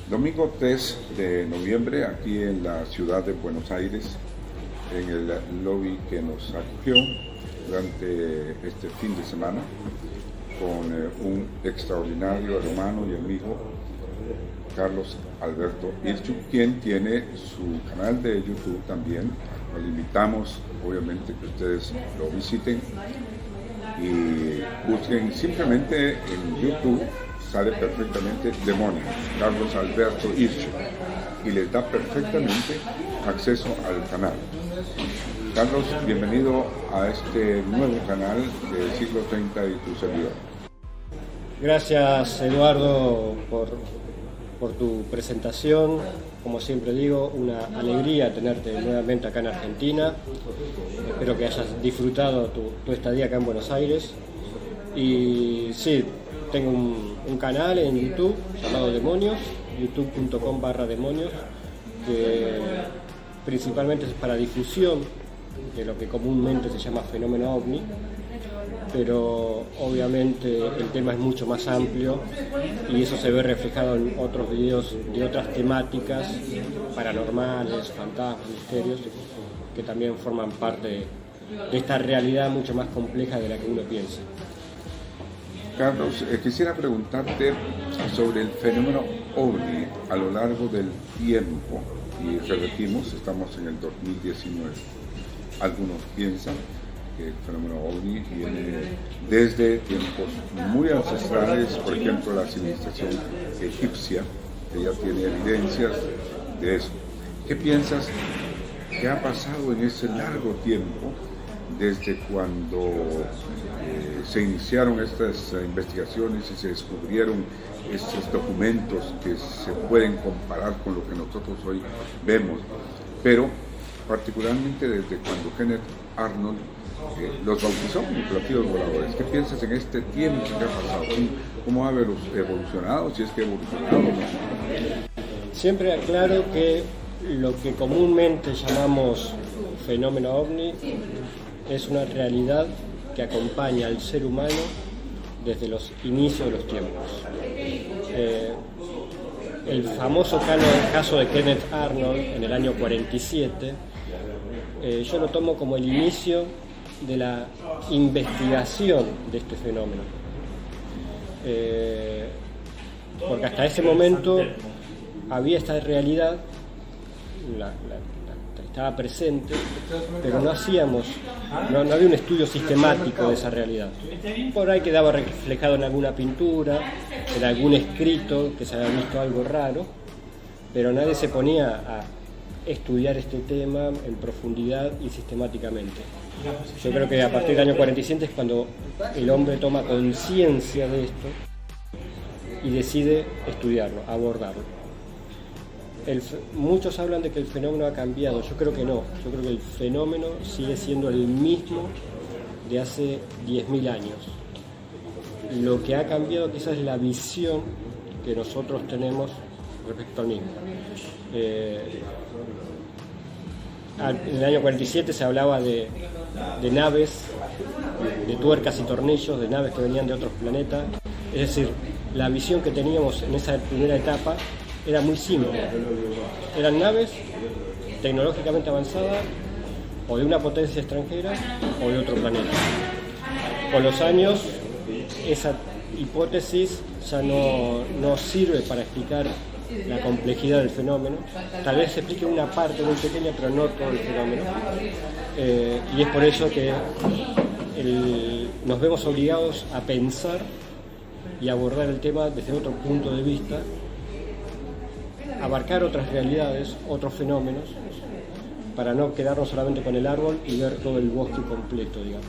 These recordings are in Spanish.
Domingo 3 de noviembre, aquí en la ciudad de Buenos Aires, en el lobby que nos acogió durante este fin de semana, con un extraordinario hermano y amigo, Carlos Alberto Irchu, quien tiene su canal de YouTube también. Los invitamos, obviamente, que ustedes lo visiten y busquen simplemente en YouTube. Sale perfectamente Demonios, Carlos Alberto Irchu, y les da perfectamente acceso al canal. Carlos, bienvenido a este nuevo canal de Siglo 30 y tu servidor. Gracias, Eduardo, por tu presentación. Como siempre digo, una alegría tenerte nuevamente acá en Argentina. Espero que hayas disfrutado tu estadía acá en Buenos Aires. Y sí, tengo un canal en YouTube llamado Demonios, youtube.com/demonios, que principalmente es para difusión de lo que comúnmente se llama fenómeno ovni, pero obviamente el tema es mucho más amplio y eso se ve reflejado en otros videos de otras temáticas paranormales, fantasmas, misterios, que también forman parte de esta realidad mucho más compleja de la que uno piensa. Carlos, quisiera preguntarte sobre el fenómeno OVNI a lo largo del tiempo, y repetimos, estamos en el 2019. Algunos piensan que el fenómeno OVNI viene desde tiempos muy ancestrales, por ejemplo la civilización egipcia, que ya tiene evidencias de eso. ¿Qué piensas que ha pasado en ese largo tiempo desde cuando se iniciaron estas investigaciones y se descubrieron estos documentos que se pueden comparar con lo que nosotros hoy vemos, pero particularmente desde cuando Kenneth Arnold los bautizó como platillos voladores? ¿Qué piensas en este tiempo que ha pasado? ¿Cómo ha evolucionado? Si es que ha evolucionado o no. Siempre aclaro que lo que comúnmente llamamos fenómeno ovni es una realidad que acompaña al ser humano desde los inicios de los tiempos. El famoso caso de Kenneth Arnold en el año 47, yo lo tomo como el inicio de la investigación de este fenómeno. Porque hasta ese momento había esta realidad, estaba presente, pero no había un estudio sistemático de esa realidad. Por ahí quedaba reflejado en alguna pintura, en algún escrito que se había visto algo raro, pero nadie se ponía a estudiar este tema en profundidad y sistemáticamente. Yo creo que a partir del año 47 es cuando el hombre toma conciencia de esto y decide estudiarlo, abordarlo. Muchos hablan de que el fenómeno ha cambiado. Yo creo que no. Yo creo que el fenómeno sigue siendo el mismo de hace 10.000 años. Lo que ha cambiado quizás es la visión que nosotros tenemos respecto al mismo. En el año 47 se hablaba de naves, de tuercas y tornillos, de naves que venían de otros planetas. Es decir, la visión que teníamos en esa primera etapa era muy simple. Eran naves tecnológicamente avanzadas o de una potencia extranjera o de otro planeta. Con los años, esa hipótesis ya no sirve para explicar la complejidad del fenómeno. Tal vez se explique una parte muy pequeña, pero no todo el fenómeno. Y es por eso que nos vemos obligados a pensar y abordar el tema desde otro punto de vista, abarcar otras realidades, otros fenómenos, para no quedarnos solamente con el árbol y ver todo el bosque completo, digamos.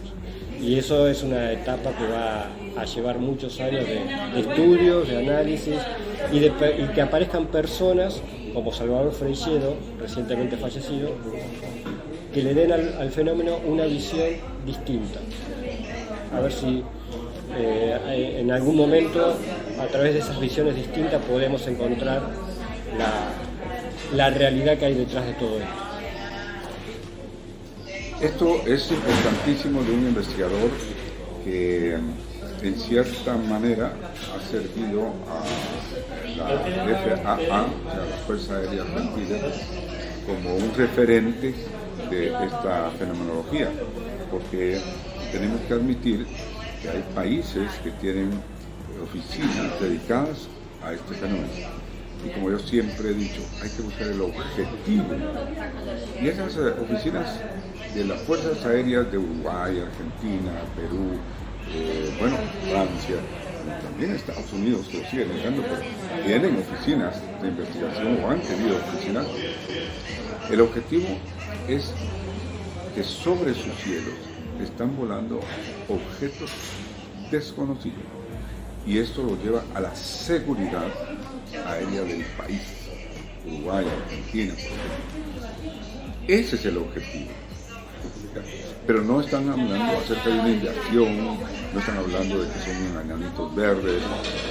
Y eso es una etapa que va a llevar muchos años de estudios, de análisis, y que aparezcan personas como Salvador Freixedo, recientemente fallecido, que le den al fenómeno una visión distinta. A ver si en algún momento, a través de esas visiones distintas, podemos encontrar la realidad que hay detrás de todo esto. Esto es importantísimo de un investigador que en cierta manera ha servido a la FAA, o sea, la Fuerza Aérea Argentina, como un referente de esta fenomenología, porque tenemos que admitir que hay países que tienen oficinas dedicadas a este fenómeno. Y como yo siempre he dicho, hay que buscar el objetivo. Y esas oficinas de las Fuerzas Aéreas de Uruguay, Argentina, Perú, Francia, también Estados Unidos, que lo siguen dejando, pero tienen oficinas de investigación o han tenido oficinas. El objetivo es que sobre sus cielos están volando objetos desconocidos. Y esto lo lleva a la seguridad aérea del país, Uruguay, Argentina, por ejemplo. Ese es el objetivo. Pero no están hablando acerca de una inversión, no están hablando de que son enanitos verdes.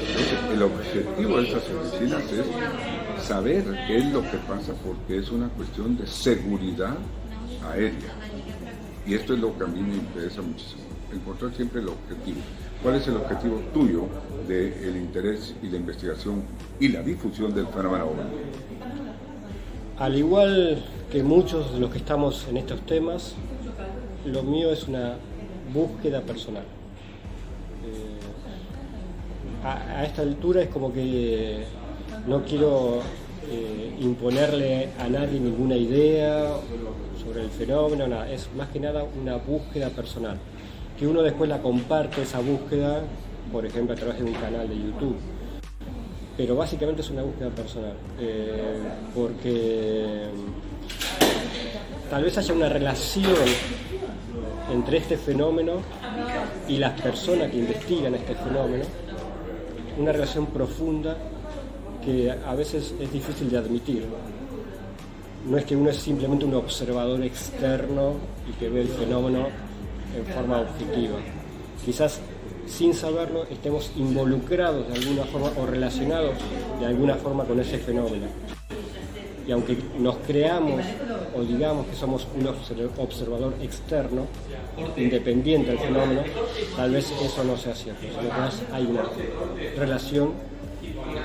Entonces, el objetivo de estas oficinas es saber qué es lo que pasa, porque es una cuestión de seguridad aérea. Y esto es lo que a mí me interesa muchísimo, encontrar siempre el objetivo. ¿Cuál es el objetivo tuyo del interés y la investigación y la difusión del fenómeno ovni? Al igual que muchos de los que estamos en estos temas, lo mío es una búsqueda personal. A esta altura es como que no quiero imponerle a nadie ninguna idea sobre el fenómeno, nada. Es más que nada una búsqueda personal, que uno después la comparte esa búsqueda, por ejemplo a través de un canal de YouTube. Pero básicamente es una búsqueda personal, porque tal vez haya una relación entre este fenómeno y las personas que investigan este fenómeno, una relación profunda que a veces es difícil de admitir. No es que uno es simplemente un observador externo y que ve el fenómeno en forma objetiva. Quizás sin saberlo estemos involucrados de alguna forma o relacionados de alguna forma con ese fenómeno. Y aunque nos creamos o digamos que somos un observador externo, independiente del fenómeno, tal vez eso no sea cierto, sino que hay una relación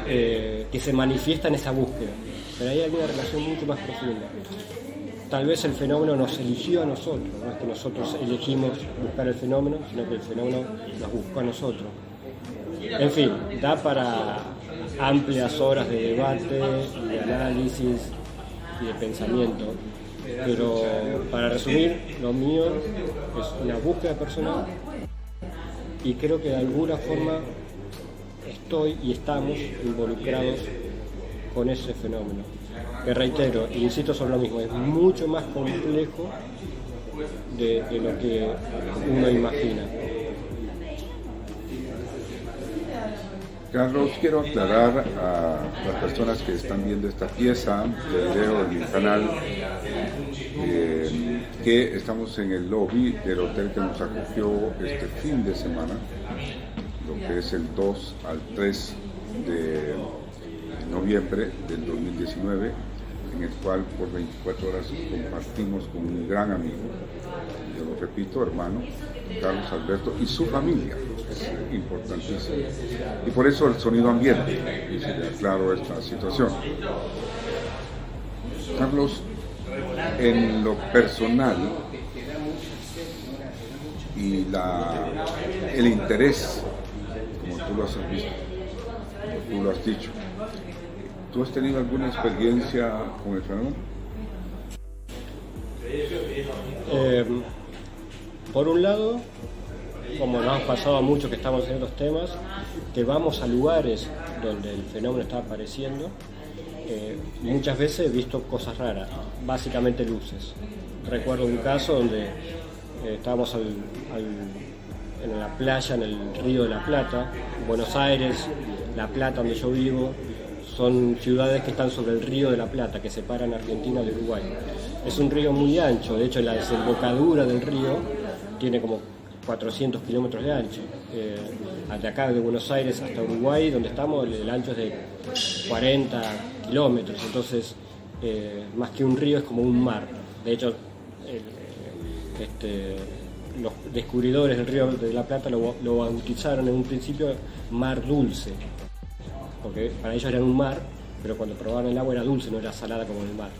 que se manifiesta en esa búsqueda, pero hay alguna relación mucho más profunda. Tal vez el fenómeno nos eligió a nosotros, no es que nosotros elegimos buscar el fenómeno, sino que el fenómeno nos buscó a nosotros. En fin, da para amplias horas de debate y de análisis y de pensamiento, pero para resumir, lo mío es una búsqueda personal y creo que de alguna forma estoy y estamos involucrados con ese fenómeno, que reitero, e insisto sobre lo mismo, es mucho más complejo de lo que uno imagina. Carlos, quiero aclarar a las personas que están viendo esta pieza de video en mi canal que estamos en el lobby del hotel que nos acogió este fin de semana, lo que es el 2 al 3 de noviembre del 2019, en el cual por 24 horas compartimos con un gran amigo, yo lo repito, hermano, Carlos Alberto y su familia, es importantísimo. Y por eso el sonido ambiente, y se le aclaro esta situación. Carlos, en lo personal y el interés, como tú lo has visto, tú lo has dicho, ¿tú has tenido alguna experiencia con el fenómeno? Por un lado, como nos ha pasado a muchos que estamos en estos temas, que vamos a lugares donde el fenómeno está apareciendo, muchas veces he visto cosas raras, básicamente luces. Recuerdo un caso donde estábamos en la playa, en el Río de la Plata, Buenos Aires, La Plata, donde yo vivo, son ciudades que están sobre el Río de la Plata, que separan Argentina de Uruguay. Es un río muy ancho, de hecho la desembocadura del río tiene como 400 kilómetros de ancho. De acá de Buenos Aires hasta Uruguay, donde estamos, el ancho es de 40 kilómetros, entonces más que un río es como un mar. De hecho, los descubridores del Río de la Plata lo bautizaron en un principio Mar Dulce, porque para ellos era un mar, pero cuando probaron el agua era dulce, no era salada como en el mar.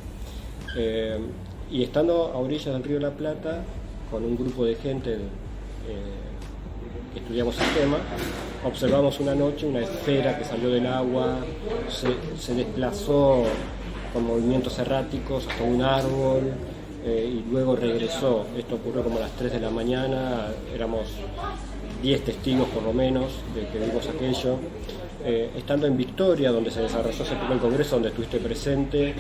Y estando a orillas del Río de la Plata, con un grupo de gente que estudiamos el tema, observamos una noche una esfera que salió del agua, se desplazó con movimientos erráticos hasta un árbol, y luego regresó. Esto ocurrió como a las 3 de la mañana, éramos 10 testigos por lo menos de que vimos aquello. Estando en Victoria, donde se desarrolló ese primer congreso, donde estuviste presente,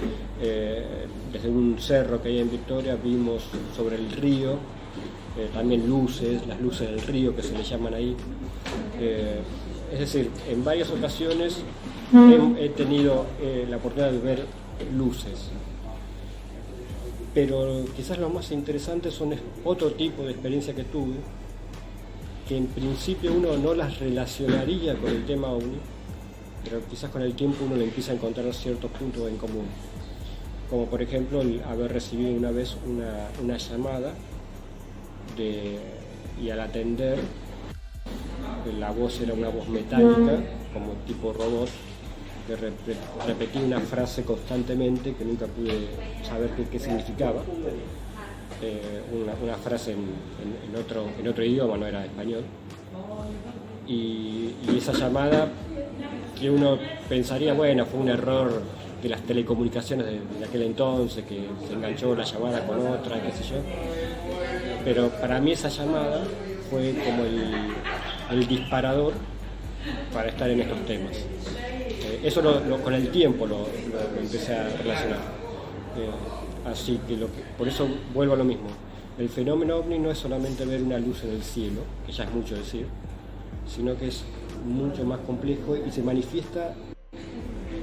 desde un cerro que hay en Victoria vimos sobre el río, también luces, las luces del río que se le llaman ahí. Es decir, en varias ocasiones he tenido la oportunidad de ver luces. Pero quizás lo más interesante son otro tipo de experiencia que tuve, que en principio uno no las relacionaría con el tema OVNI, pero quizás con el tiempo uno le empieza a encontrar ciertos puntos en común. Como por ejemplo el haber recibido una vez una llamada y al atender la voz era una voz metálica, como tipo robot, que repetía una frase constantemente que nunca pude saber qué significaba. Una frase en otro idioma, no era español. Y esa llamada, que uno pensaría, bueno, fue un error de las telecomunicaciones de aquel entonces, que se enganchó la llamada con otra, qué sé yo. Pero para mí esa llamada fue como el disparador para estar en estos temas. Eso con el tiempo lo empecé a relacionar. Así que por eso vuelvo a lo mismo. El fenómeno OVNI no es solamente ver una luz en el cielo, que ya es mucho decir, sino que es mucho más complejo y se manifiesta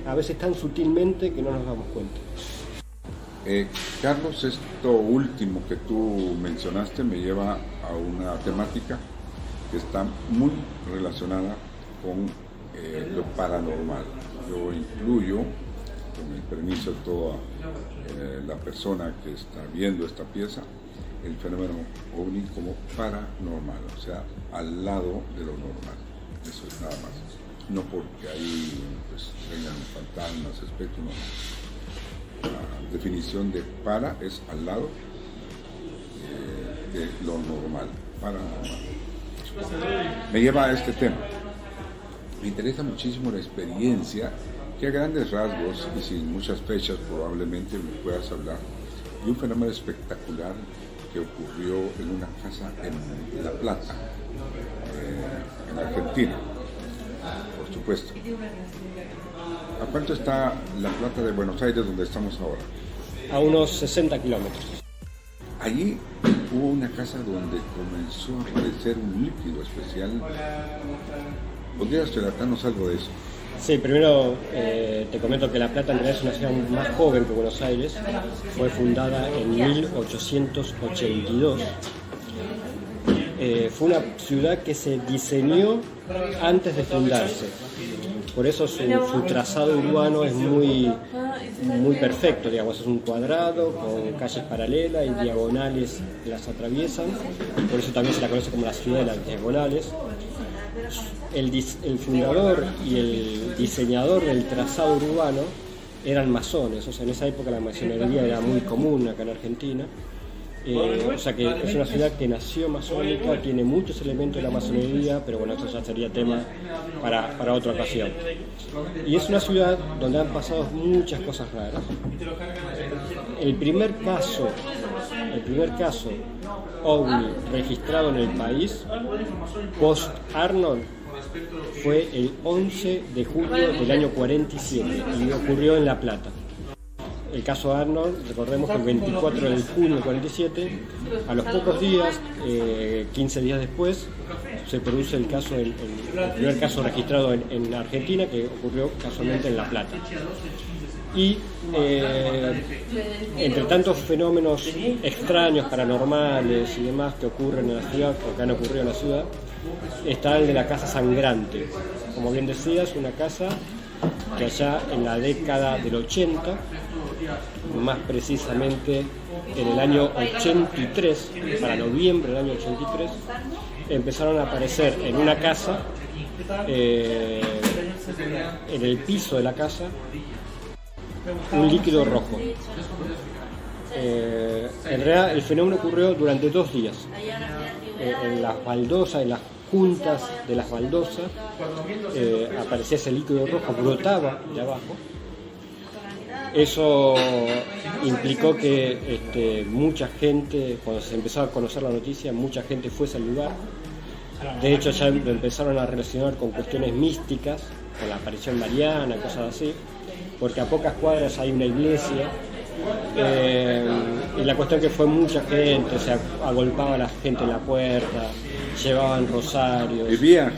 a veces tan sutilmente que no nos damos cuenta. Carlos, esto último que tú mencionaste me lleva a una temática que está muy relacionada con lo paranormal. Yo incluyo, con el permiso de toda la persona que está viendo esta pieza, el fenómeno OVNI como paranormal, o sea, al lado de lo normal. Eso es nada más. No porque ahí pues, vengan fantasmas, espectros, no. La definición de para es al lado de lo normal, paranormal. Me lleva a este tema. Me interesa muchísimo la experiencia, que a grandes rasgos y sin muchas fechas probablemente me puedas hablar de un fenómeno espectacular que ocurrió en una casa en La Plata, en Argentina, por supuesto. ¿A cuánto está La Plata de Buenos Aires, donde estamos ahora? A unos 60 kilómetros. Allí hubo una casa donde comenzó a aparecer un líquido especial. ¿Podrías relatarnos algo de eso? Sí, primero te comento que La Plata en realidad es una ciudad más joven que Buenos Aires. Fue fundada en 1882. Fue una ciudad que se diseñó antes de fundarse. Por eso su trazado urbano es muy perfecto, digamos, es un cuadrado con calles paralelas y diagonales que las atraviesan. Por eso también se la conoce como la ciudad de las diagonales. El fundador y el diseñador del trazado urbano eran masones, o sea, en esa época la masonería era muy común acá en Argentina. O sea que es una ciudad que nació masónica, tiene muchos elementos de la masonería, pero bueno, esto ya sería tema para otra ocasión. Y es una ciudad donde han pasado muchas cosas raras. El primer caso OVNI registrado en el país, post-Arnold, fue el 11 de julio del año 47 y ocurrió en La Plata. El caso Arnold, recordemos que el 24 de junio del 47, a los pocos días, 15 días después, se produce el primer caso registrado en Argentina, que ocurrió casualmente en La Plata. Y entre tantos fenómenos extraños, paranormales y demás que ocurren en la ciudad, o que han ocurrido en la ciudad, está el de la Casa Sangrante. Como bien decías, una casa que allá en la década del 80, más precisamente en el año 83, para noviembre del año 83, empezaron a aparecer en una casa, en el piso de la casa, un líquido rojo. En realidad el fenómeno ocurrió durante 2 días. En las baldosas, en las juntas de las baldosas, aparecía ese líquido rojo, brotaba de abajo. Eso implicó que mucha gente, cuando se empezó a conocer la noticia, mucha gente fuese al lugar. De hecho ya lo empezaron a relacionar con cuestiones místicas, con la aparición mariana, cosas así, porque a pocas cuadras hay una iglesia. Y la cuestión que fue mucha gente, o sea, agolpaba a la gente en la puerta, llevaban rosarios. Vivía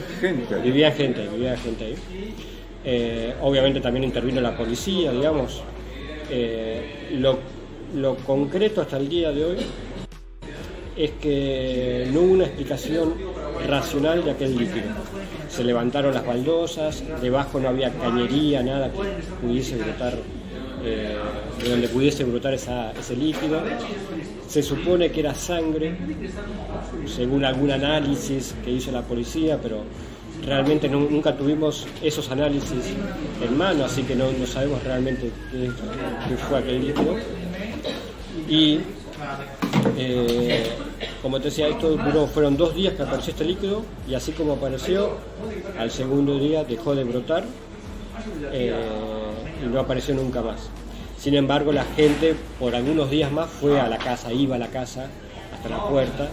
gente ahí. Obviamente también intervino la policía, digamos. Lo concreto hasta el día de hoy es que no hubo una explicación racional de aquel líquido. Se levantaron las baldosas, debajo no había cañería, nada que pudiese brotar, de donde pudiese brotar ese líquido. Se supone que era sangre, según algún análisis que hizo la policía, pero realmente nunca tuvimos esos análisis en mano, así que no sabemos realmente qué fue aquel líquido. Y como te decía, fueron 2 días que apareció este líquido, y así como apareció, al segundo día dejó de brotar y no apareció nunca más. Sin embargo, la gente por algunos días más iba a la casa hasta la puerta,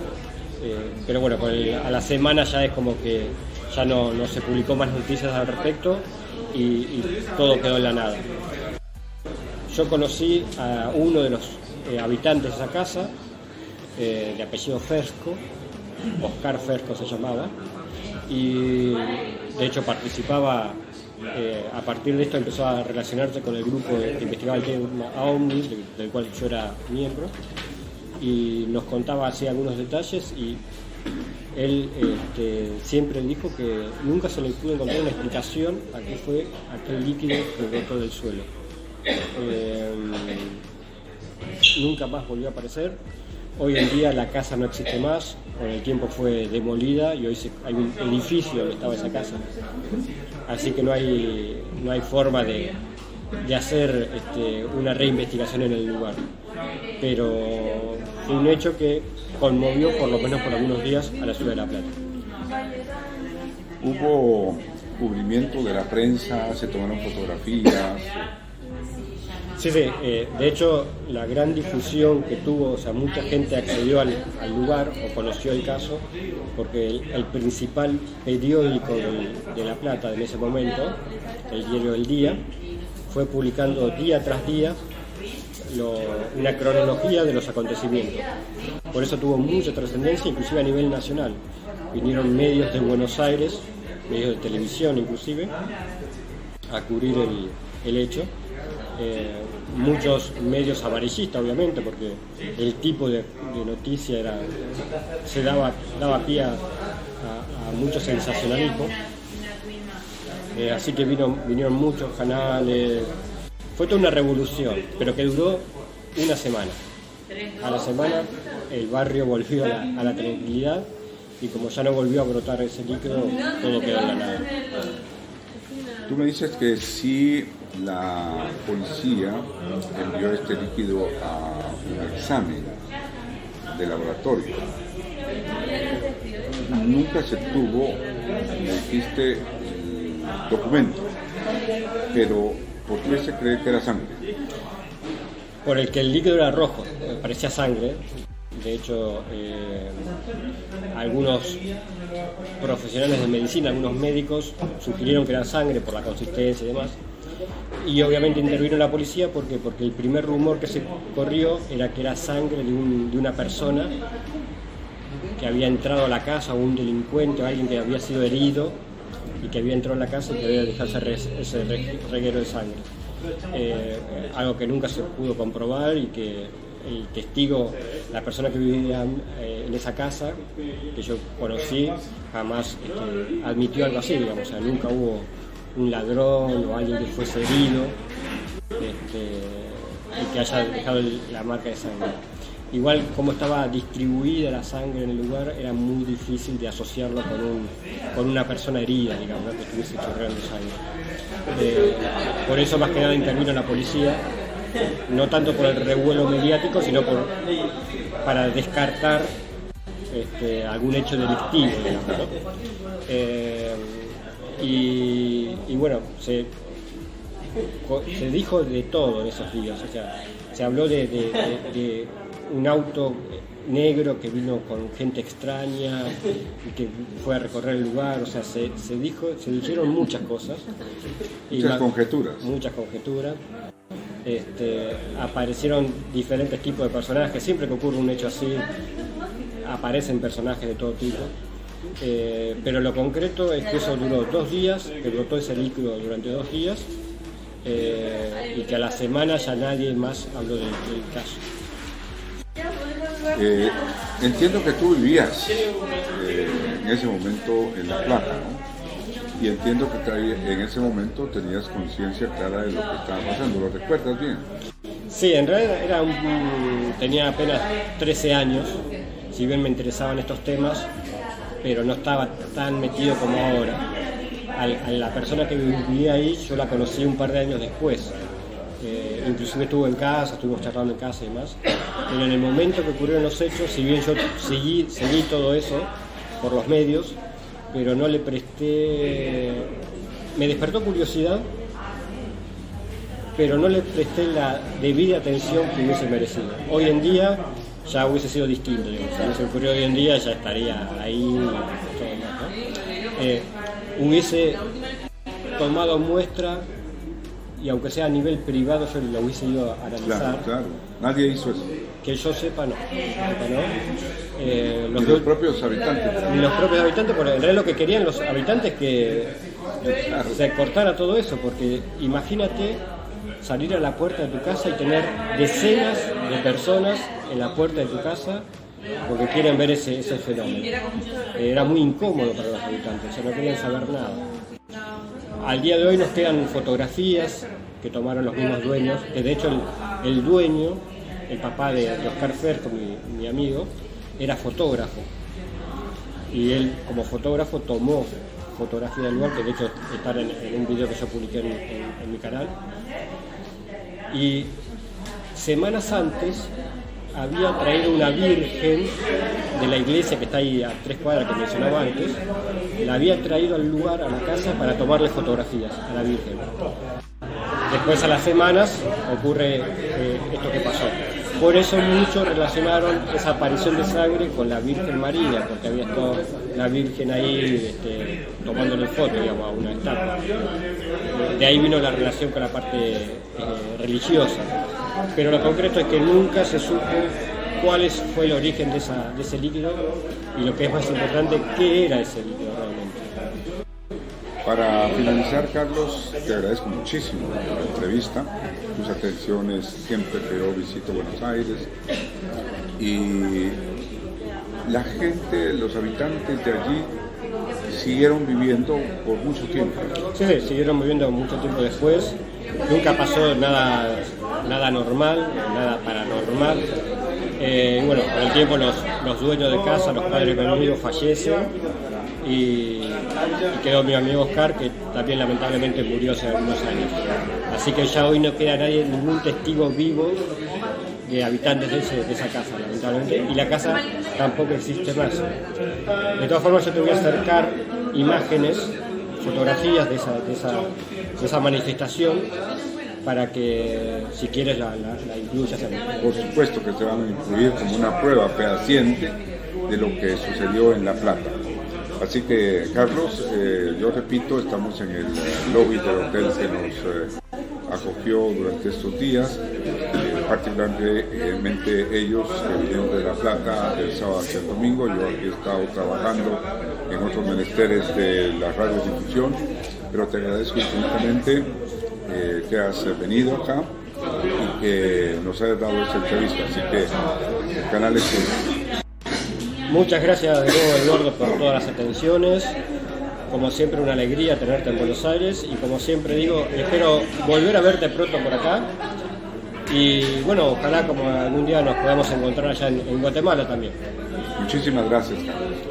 pero bueno, a la semana ya es como que ya no se publicó más noticias al respecto y todo quedó en la nada. Yo conocí a uno de los habitantes de esa casa, de apellido Fersco, Oscar Fersco se llamaba, y de hecho participaba, a partir de esto empezó a relacionarse con el grupo que investigaba el tema OVNI, del cual yo era miembro, y nos contaba así algunos detalles, y él siempre dijo que nunca se le pudo encontrar una explicación a qué fue aquel líquido que brotó del suelo. Nunca más volvió a aparecer. Hoy en día la casa no existe más, con el tiempo fue demolida y hoy hay un edificio donde estaba esa casa. Así que no hay forma de hacer una reinvestigación en el lugar. Pero fue un hecho que conmovió, por lo menos por algunos días, a la ciudad de La Plata. Hubo cubrimiento de la prensa, se tomaron fotografías. Sí, de hecho la gran difusión que tuvo, o sea, mucha gente accedió al lugar o conoció el caso, porque el principal periódico de La Plata en ese momento, el diario El Día, fue publicando día tras día una cronología de los acontecimientos. Por eso tuvo mucha trascendencia, inclusive a nivel nacional. Vinieron medios de Buenos Aires, medios de televisión inclusive, a cubrir el hecho. Muchos medios amarillistas, obviamente, porque el tipo de noticia daba pie a mucho sensacionalismo. Así que vinieron muchos canales. Fue toda una revolución, pero que duró una semana. A la semana el barrio volvió a la tranquilidad, y como ya no volvió a brotar ese líquido, todo quedó en la nada. Tú me dices que si la policía envió este líquido a un examen de laboratorio. Nunca se tuvo, me dijiste, el documento, pero ¿por qué se cree que era sangre? Por el que el líquido era rojo, parecía sangre. De hecho, algunos profesionales de medicina, algunos médicos, sugirieron que era sangre por la consistencia y demás. Y obviamente intervino la policía porque el primer rumor que se corrió era que era sangre de una persona que había entrado a la casa, o un delincuente, o alguien que había sido herido y que había entrado a la casa y que había dejado ese reguero de sangre. Algo que nunca se pudo comprobar, y que el testigo, la persona que vivía en esa casa, que yo conocí, jamás admitió algo así, digamos. O sea, nunca hubo un ladrón o alguien que fuese herido y que haya dejado la marca de sangre. igual como estaba distribuida la sangre en el lugar, era muy difícil de asociarlo con una persona herida, digamos, ¿no? Que estuviese chorreando sangre. Por eso más que nada intervino la policía, no tanto por el revuelo mediático, sino para descartar algún hecho delictivo, digamos, ¿no? Y bueno, se dijo de todo en esos días, o sea, se habló de un auto negro que vino con gente extraña y que fue a recorrer el lugar, o sea, se dijeron muchas cosas. Muchas conjeturas. Muchas conjeturas. Aparecieron diferentes tipos de personajes, siempre que ocurre un hecho así, aparecen personajes de todo tipo. Pero lo concreto es que eso duró 2 días, que brotó ese líquido durante 2 días, y que a la semana ya nadie más habló del caso. Entiendo que tú vivías en ese momento en La Plata, ¿no? Y entiendo que en ese momento tenías conciencia clara de lo que estaba pasando. ¿Lo recuerdas bien? Sí, en realidad tenía apenas 13 años, si bien me interesaban estos temas, pero no estaba tan metido como ahora. A la persona que vivía ahí yo la conocí un par de años después. Inclusive estuvo en casa, estuvimos charlando en casa y demás, pero en el momento que ocurrieron los hechos, si bien yo seguí todo eso por los medios, pero no le presté, me despertó curiosidad, pero no le presté la debida atención que hubiese merecido. Hoy en día ya hubiese sido distinto, digamos. Si hubiese ocurrido hoy en día ya estaría ahí y todo más, ¿no? Hubiese tomado muestra, y aunque sea a nivel privado yo lo hubiese ido a analizar. Claro. Nadie hizo eso. Que yo sepa, no. Los propios habitantes. Los propios habitantes, porque en realidad lo que querían los habitantes que se cortara todo eso, porque imagínate salir a la puerta de tu casa y tener decenas de personas en la puerta de tu casa porque quieren ver ese fenómeno. Era muy incómodo para los habitantes, o sea, no querían saber nada. Al día de hoy nos quedan fotografías que tomaron los mismos dueños, que de hecho el dueño, el papá de Oscar Ferco, mi amigo, era fotógrafo. Y él como fotógrafo tomó fotografía del lugar, que de hecho está en un video que yo publiqué en mi canal. Y semanas antes había traído una virgen de la iglesia que está ahí a 3 cuadras que mencionaba antes, la había traído al lugar, a la casa, para tomarle fotografías a la virgen. Después a las semanas ocurre esto que pasó. Por eso muchos relacionaron esa aparición de sangre con la Virgen María, porque había estado la Virgen ahí tomándole foto, digamos, a una estatua. De ahí vino la relación con la parte religiosa. Pero lo concreto es que nunca se supo cuál fue el origen de ese líquido y lo que es más importante, qué era ese líquido realmente. Para finalizar, Carlos, te agradezco muchísimo la entrevista, tus atenciones siempre que yo visito Buenos Aires, y la gente, los habitantes de allí siguieron viviendo por mucho tiempo. Sí, siguieron viviendo mucho tiempo después, nunca pasó nada normal, nada paranormal. Y bueno, con el tiempo los dueños de casa, los padres de mi amigo fallecen y quedó mi amigo Oscar, que también lamentablemente murió hace algunos años. Así que ya hoy no queda ningún testigo vivo de habitantes de esa casa, lamentablemente, y la casa tampoco existe más. De todas formas, yo te voy a acercar imágenes, fotografías de esa manifestación, para que, si quieres, la incluyas en... Por supuesto que se van a incluir como una prueba fehaciente de lo que sucedió en La Plata. Así que, Carlos, yo repito, estamos en el lobby del hotel que nos acogió durante estos días, particularmente ellos que vinieron de La Plata el sábado y el domingo. Yo aquí he estado trabajando en otros menesteres de la radiodifusión, pero te agradezco infinitamente que has venido acá y que nos hayas dado esta entrevista. Así que el canal es tuyo. Muchas gracias de nuevo, Eduardo, por todas las atenciones. Como siempre, una alegría tenerte en Buenos Aires y, como siempre digo, espero volver a verte pronto por acá Y bueno, ojalá como algún día nos podamos encontrar allá en Guatemala también. Muchísimas gracias, Carlos.